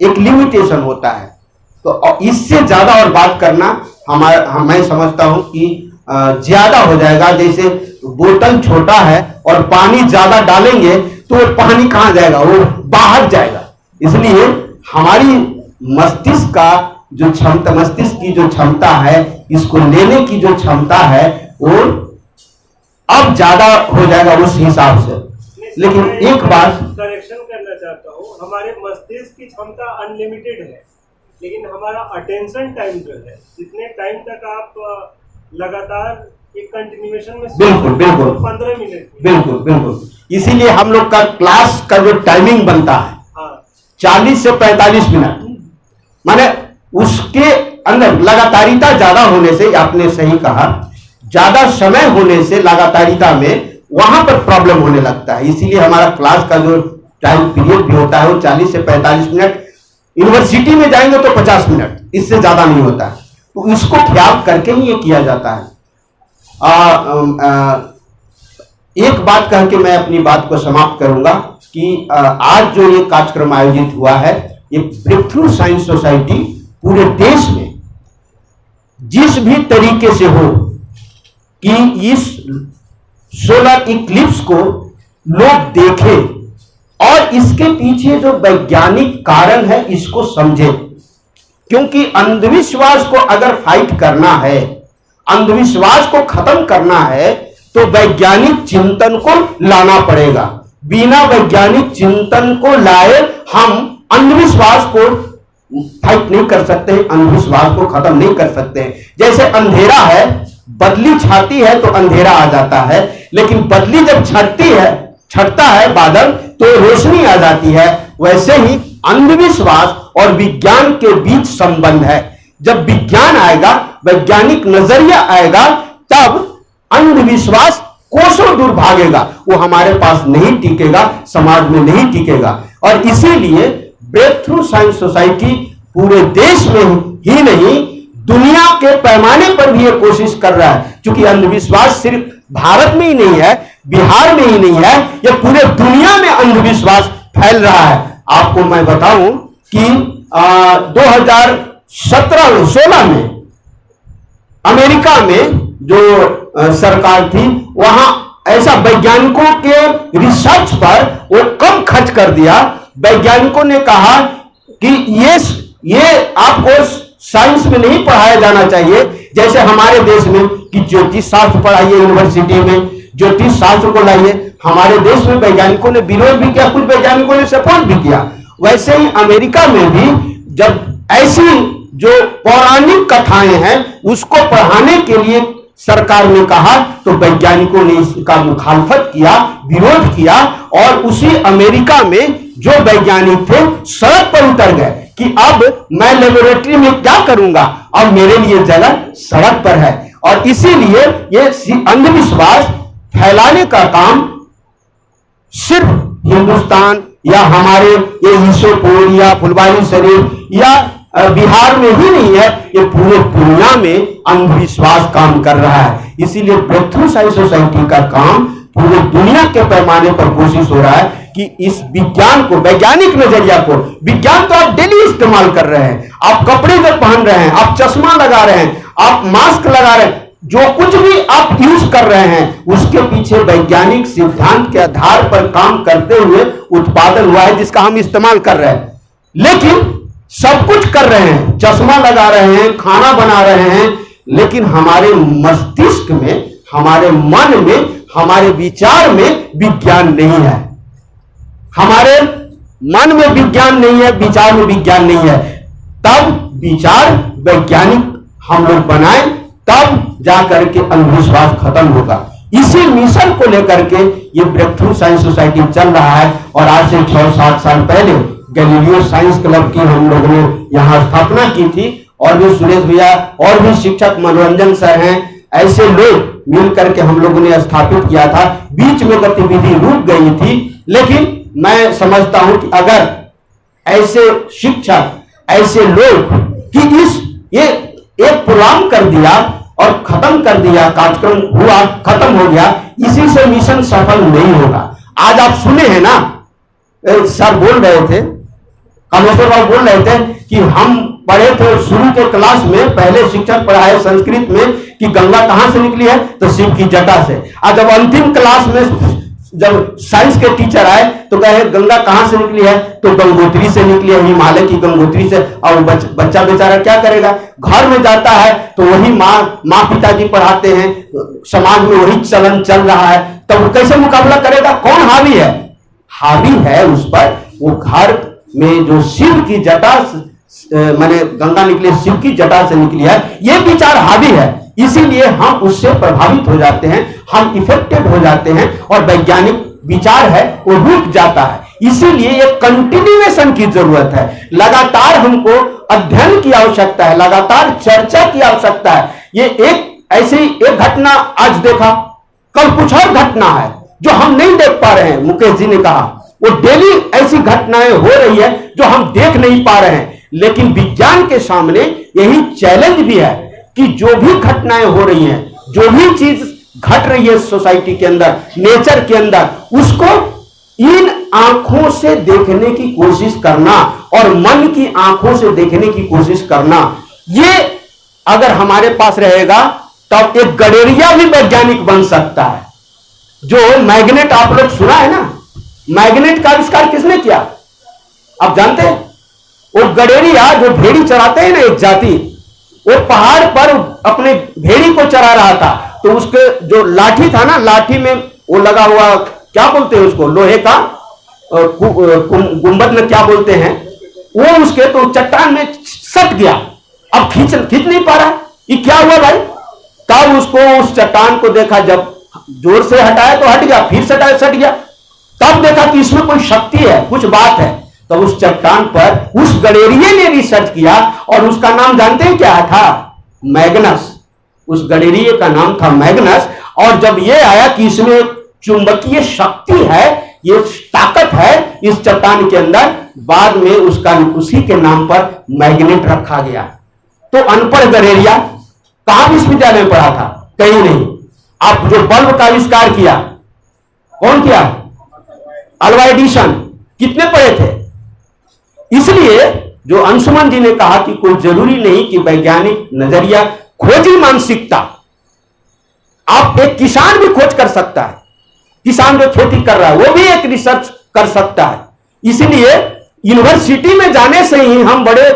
एक लिमिटेशन होता है, तो इससे ज्यादा और बात करना मैं समझता हूं कि ज्यादा हो जाएगा। जैसे बोतल छोटा है और पानी ज्यादा डालेंगे तो वो पानी कहां जाएगा, वो बाहर जाएगा। इसलिए हमारी मस्तिष्क का जो क्षमता, मस्तिष्क की जो क्षमता है, इसको लेने की जो क्षमता है, वो अब ज्यादा हो जाएगा उस हिसाब से। लेकिन एक बात करेक्शन करना चाहता हूँ, हमारे मस्तिष्क की क्षमता अनलिमिटेड है, लेकिन हमारा अटेंशन टाइम जो है, जितने टाइम तक आप लगातार एक कंटिन्यूएशन में, बिल्कुल 15 मिनट, बिल्कुल इसीलिए हम लोग का क्लास का जो टाइमिंग बनता है 40 से 45 मिनट, माने उसके अंदर लगातारिता ज्यादा होने से, आपने सही कहा, ज्यादा समय होने से लगातारिता में वहां पर प्रॉब्लम होने लगता है। इसीलिए हमारा क्लास का जो टाइम पीरियड भी होता है वो 40 से 45 मिनट, यूनिवर्सिटी में जाएंगे तो 50 मिनट, इससे ज्यादा नहीं होता है। तो इसको ख्याल करके ही ये किया जाता है। एक बात कह के मैं अपनी बात को समाप्त करूंगा कि आज जो ये कार्यक्रम आयोजित हुआ है, ये ब्रेक थ्रू साइंस सोसाइटी पूरे देश में जिस भी तरीके से हो कि इस सोलर इक्लिप्स को लोग देखें और इसके पीछे जो वैज्ञानिक कारण है इसको समझे, क्योंकि अंधविश्वास को अगर फाइट करना है, अंधविश्वास को खत्म करना है, तो वैज्ञानिक चिंतन को लाना पड़ेगा। बिना वैज्ञानिक चिंतन को लाए हम अंधविश्वास को फाइट नहीं कर सकते, अंधविश्वास को खत्म नहीं कर सकते। जैसे अंधेरा है, बदली छाती है तो अंधेरा आ जाता है, लेकिन बदली जब छटता है बादल तो रोशनी आ जाती है। वैसे ही अंधविश्वास और विज्ञान के बीच संबंध है। जब विज्ञान आएगा, वैज्ञानिक नजरिया आएगा, तब अंधविश्वास कोसों दूर भागेगा, वो हमारे पास नहीं टिकेगा, समाज में नहीं टिकेगा। और इसीलिए ब्रेक थ्रू साइंस सोसाइटी पूरे देश में ही नहीं, दुनिया के पैमाने पर भी ये कोशिश कर रहा है। क्योंकि अंधविश्वास सिर्फ भारत में ही नहीं है, बिहार में ही नहीं है, ये पूरे दुनिया में अंधविश्वास फैल रहा है। आपको मैं बताऊं कि 2016 में अमेरिका में जो सरकार थी, वहां ऐसा वैज्ञानिकों के रिसर्च पर वो कम खर्च कर दिया। वैज्ञानिकों ने कहा कि ये आपको साइंस में नहीं पढ़ाया जाना चाहिए, जैसे हमारे देश में कि ज्योतिष शास्त्र पढ़ाइए, यूनिवर्सिटी में ज्योतिष शास्त्र को लाइए। हमारे देश में वैज्ञानिकों ने विरोध भी किया, कुछ वैज्ञानिकों ने सपोर्ट भी किया। वैसे ही अमेरिका में भी जब ऐसी जो पौराणिक कथाएं हैं उसको पढ़ाने के लिए सरकार ने कहा, तो वैज्ञानिकों ने इसका मुखालफत किया, विरोध किया, और उसी अमेरिका में जो वैज्ञानिक थे सड़क पर उतर गए कि अब मैं लेबोरेटरी में क्या करूंगा, अब मेरे लिए जगह सड़क पर है। और इसीलिए ये अंधविश्वास फैलाने का काम सिर्फ हिंदुस्तान या हमारे ये ईशोपुर या फुलवारी शरीफ या बिहार में ही नहीं है, ये पूरे दुनिया में अंधविश्वास काम कर रहा है। इसीलिए ब्रेक थ्रू साइंस सोसाइटी का काम पूरे दुनिया के पैमाने पर कोशिश हो रहा है कि इस विज्ञान को, वैज्ञानिक नजरिया को, विज्ञान तो आप डेली इस्तेमाल कर रहे हैं, आप कपड़े जो पहन रहे हैं, आप चश्मा लगा रहे हैं, आप मास्क लगा रहे हैं, जो कुछ भी आप यूज कर रहे हैं उसके पीछे वैज्ञानिक सिद्धांत के आधार पर काम करते हुए उत्पादन हुआ है, जिसका हम इस्तेमाल कर रहे हैं। लेकिन सब कुछ कर रहे हैं, चश्मा लगा रहे हैं, खाना बना रहे हैं, लेकिन हमारे मस्तिष्क में, हमारे मन में, हमारे विचार में विज्ञान नहीं है। हमारे मन में विज्ञान नहीं है, विचार में विज्ञान नहीं है। तब विचार वैज्ञानिक हम लोग बनाए, तब जाकर के अंधविश्वास खत्म होगा। इसी मिशन को लेकर के ये ब्रेक थ्रू साइंस सोसाइटी चल रहा है। और आज से 6-7 साल पहले गैलीलियो साइंस क्लब की हम लोगों ने यहाँ स्थापना की थी, और भी सुरेश भैया और भी शिक्षक मनोरंजन सर हैं, ऐसे लोग मिल करके हम लोगों ने स्थापित किया था। बीच में गतिविधि रुक गई थी, लेकिन मैं समझता हूं कि अगर ऐसे शिक्षक, ऐसे लोग कि ये एक प्रोग्राम कर दिया और खत्म कर दिया, कार्यक्रम हुआ, खत्म हो गया, इसी से मिशन सफल नहीं होगा। आज आप सुने हैं ना, सर बोल रहे थे, कामेश्वर बाबू बोल रहे थे कि हम पढ़े थे शुरू के क्लास में, पहले शिक्षक पढ़ाए संस्कृत में कि गंगा कहां से निकली है, तो शिव की जटा से। आज जब अंतिम क्लास में जब साइंस के टीचर आए तो कहे गंगा कहां से निकली है, तो गंगोत्री से निकली है, हिमालय की गंगोत्री से। और बच्चा बेचारा क्या करेगा, घर में जाता है तो वही माँ पिताजी पढ़ाते हैं, समाज में वही चलन चल रहा है, तब वो कैसे मुकाबला करेगा? कौन हावी है? हावी है उस पर वो घर में जो शिव की जटा, माने गंगा निकली शिव की जटा से निकली है, ये विचार हावी है। इसीलिए हम उससे प्रभावित हो जाते हैं, हम इफेक्टेड हो जाते हैं और वैज्ञानिक विचार है वो रुक जाता है। इसीलिए ये कंटिन्यूएशन की जरूरत है, लगातार हमको अध्ययन की आवश्यकता है, लगातार चर्चा की आवश्यकता है। ये एक घटना आज देखा, कल कुछ और घटना है जो हम नहीं देख पा रहे हैं। मुकेश जी ने कहा वो डेली ऐसी घटनाएं हो रही है जो हम देख नहीं पा रहे हैं, लेकिन विज्ञान के सामने यही चैलेंज भी है कि जो भी घटनाएं हो रही हैं, जो भी चीज घट रही है सोसाइटी के अंदर, नेचर के अंदर, उसको इन आंखों से देखने की कोशिश करना और मन की आंखों से देखने की कोशिश करना, ये अगर हमारे पास रहेगा तब एक गडेरिया भी वैज्ञानिक बन सकता है। जो मैग्नेट आप लोग सुना है ना, मैग्नेट का आविष्कार किसने किया आप जानते हैं? वो गडेरिया जो भेड़ी चराते हैं ना, एक जाति, वो पहाड़ पर अपने भेड़ी को चरा रहा था, तो उसके जो लाठी था ना, लाठी में वो लगा हुआ, क्या बोलते हैं उसको, लोहे का गुंबद में क्या बोलते हैं वो, उसके तो चट्टान में सट गया। अब खींच नहीं पा रहा, ये क्या हुआ भाई? तब उसको उस चट्टान को देखा, जब जोर से हटाया तो हट गया, फिर सट गया, तब देखा कि इसमें कोई शक्ति है, कुछ बात है। तब उस चट्टान पर उस गडेरिये ने रिसर्च किया और उसका नाम जानते हैं क्या था? मैग्नस। उस गडेरिये का नाम था मैग्नस। और जब यह आया कि इसमें चुंबकीय शक्ति है, ये ताकत है इस चट्टान के अंदर, बाद में उसका उसी के नाम पर मैग्नेट रखा गया। तो अनपढ़ गडेरिया कहां विश्वविद्यालय में पढ़ा था? कहीं नहीं। आप जो बल्ब का आविष्कार किया, कौन किया? Alva Edison. कितने पढ़े थे? इसलिए जो अंशुमन जी ने कहा कि कोई जरूरी नहीं कि वैज्ञानिक नजरिया, खोजी मानसिकता, आप एक किसान भी खोज कर सकता है, किसान जो खेती कर रहा है वो भी एक रिसर्च कर सकता है। इसलिए यूनिवर्सिटी में जाने से ही हम बड़े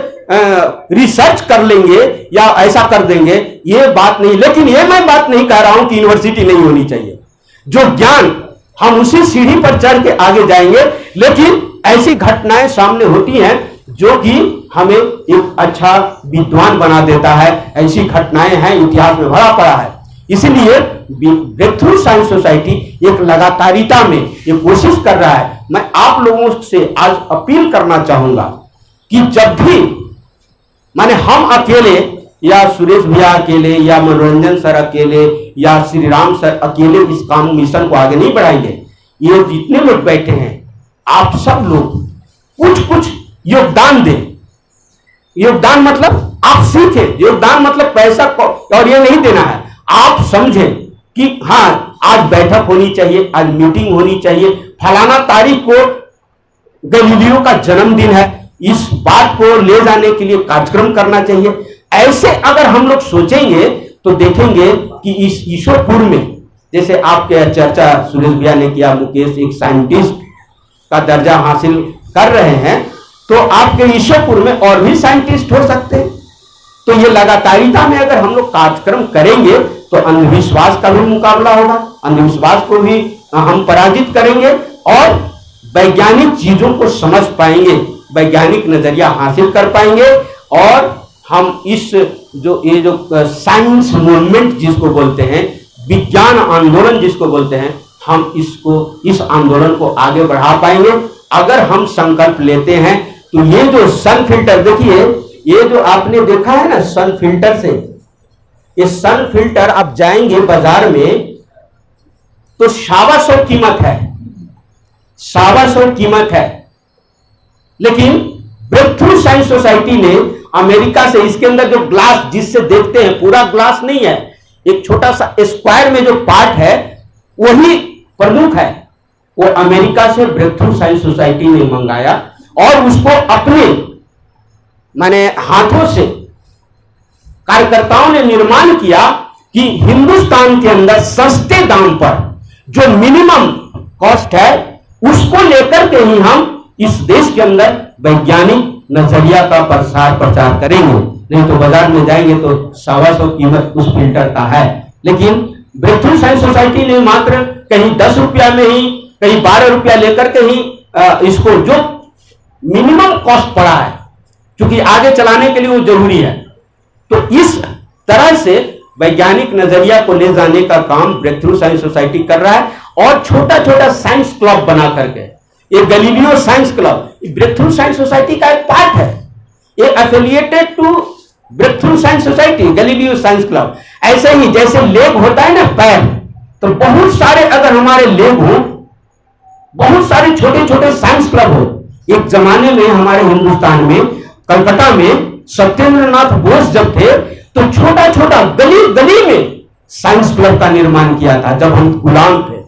रिसर्च कर लेंगे या ऐसा कर देंगे, ये बात नहीं। लेकिन ये मैं बात नहीं कह रहा हूं कि यूनिवर्सिटी नहीं होनी चाहिए। जो ज्ञान, हम उसी सीढ़ी पर चढ़ के आगे जाएंगे, लेकिन ऐसी घटनाएं सामने होती हैं जो कि हमें एक अच्छा विद्वान बना देता है। ऐसी घटनाएं हैं, इतिहास में भरा पड़ा है। इसीलिए ब्रेक थ्रू साइंस सोसाइटी एक लगातारिता में ये कोशिश कर रहा है। मैं आप लोगों से आज अपील करना चाहूंगा कि जब भी, माने हम अकेले या सुरेश भैया अकेले या मनोरंजन सर अकेले या श्री राम सर अकेले इस काम मिशन को आगे नहीं बढ़ाएंगे। ये जितने लोग बैठे हैं, आप सब लोग कुछ कुछ योगदान दें। योगदान मतलब आप सीखें, योगदान मतलब पैसा और ये नहीं देना है। आप समझें कि हाँ, आज बैठक होनी चाहिए, आज मीटिंग होनी चाहिए, फलाना तारीख को गैलीलियो का जन्मदिन है, इस बात को ले जाने के लिए कार्यक्रम करना चाहिए। ऐसे अगर हम लोग सोचेंगे तो देखेंगे कि इस ईश्वरपुर में, जैसे आपके चर्चा सुरेश भैया ने किया, मुकेश एक साइंटिस्ट का दर्जा हासिल कर रहे हैं, तो आपके ईश्वरपुर में और भी साइंटिस्ट हो सकते हैं। तो ये लगातारिता में अगर हम लोग कार्यक्रम करेंगे तो अंधविश्वास का भी मुकाबला होगा, अंधविश्वास को भी हम पराजित करेंगे और वैज्ञानिक चीजों को समझ पाएंगे, वैज्ञानिक नजरिया हासिल कर पाएंगे। और हम इस ये जो साइंस मूवमेंट जिसको बोलते हैं, विज्ञान आंदोलन जिसको बोलते हैं, हम इस आंदोलन को आगे बढ़ा पाएंगे अगर हम संकल्प लेते हैं। तो ये जो सन फिल्टर, देखिए ये जो आपने देखा है ना सन फिल्टर से, ये सन फिल्टर आप जाएंगे बाजार में तो 125 कीमत है, 125 कीमत है। लेकिन ब्रेक थ्रू साइंस सोसाइटी ने अमेरिका से इसके अंदर जो ग्लास जिससे देखते हैं, पूरा ग्लास नहीं है, एक छोटा सा स्क्वायर में जो पार्ट है वही प्रमुख है, वो अमेरिका से ब्रेक थ्रू साइंस सोसाइटी ने मंगाया और उसको अपने माने हाथों से कार्यकर्ताओं ने निर्माण किया कि हिंदुस्तान के अंदर सस्ते दाम पर जो मिनिमम कॉस्ट है उसको लेकर के ही हम इस देश के अंदर वैज्ञानिक नजरिया का प्रचार करेंगे। नहीं तो बाजार में जाएंगे तो 125 कीमत उस फिल्टर का है, लेकिन ब्रेक थ्रू साइंस सोसाइटी ने मात्र कहीं 10 रुपया में ही, कहीं 12 रुपया लेकर के ही इसको जो मिनिमम कॉस्ट पड़ा है, क्योंकि आगे चलाने के लिए वो जरूरी है, तो इस तरह से वैज्ञानिक नजरिया को ले जाने का काम ब्रेक थ्रू साइंस सोसाइटी कर रहा है। और छोटा छोटा साइंस क्लब बना करके, ये Galileo science club breakthrough science society का एक पार्ट है, ये affiliated to breakthrough science society Galileo science club. ऐसे ही जैसे लेग होता है ना पैर, तो बहुत सारे अगर हमारे लेग हो, बहुत सारे छोटे छोटे साइंस क्लब हो। एक जमाने में हमारे हिंदुस्तान में कलकत्ता में सत्येंद्रनाथ बोस जब थे तो छोटा छोटा गली गली में साइंस क्लब का निर्माण किया था जब हम गुलाम थे।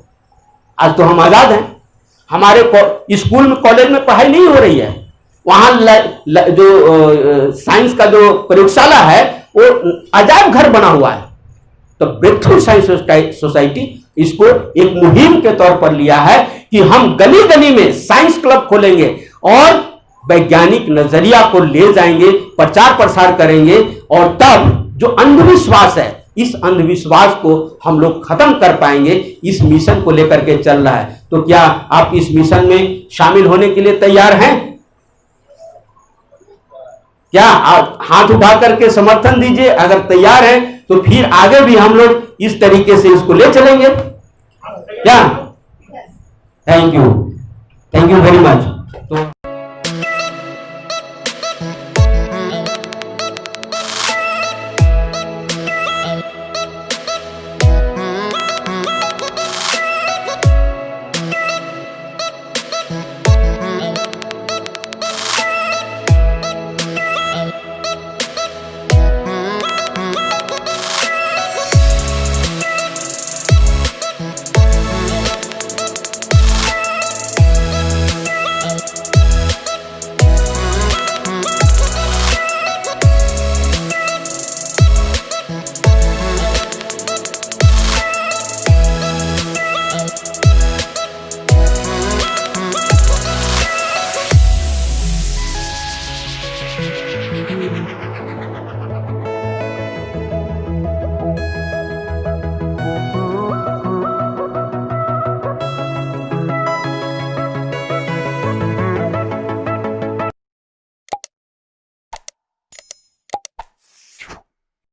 आज तो हम आजाद हैं, हमारे स्कूल में कॉलेज में पढ़ाई नहीं हो रही है, वहां जो साइंस का जो प्रयोगशाला है वो अजायब घर बना हुआ है। तो ब्रेक थ्रू साइंस सोसाइटी इसको एक मुहिम के तौर पर लिया है कि हम गली गली में साइंस क्लब खोलेंगे और वैज्ञानिक नजरिया को ले जाएंगे, प्रचार प्रसार करेंगे, और तब जो अंधविश्वास है इस अंधविश्वास को हम लोग खत्म कर पाएंगे। इस मिशन को लेकर के चल रहा है। तो क्या आप इस मिशन में शामिल होने के लिए तैयार हैं? क्या आप हाथ उठा करके समर्थन दीजिए। अगर तैयार हैं तो फिर आगे भी हम लोग इस तरीके से इसको ले चलेंगे। क्या? Thank you very much. तो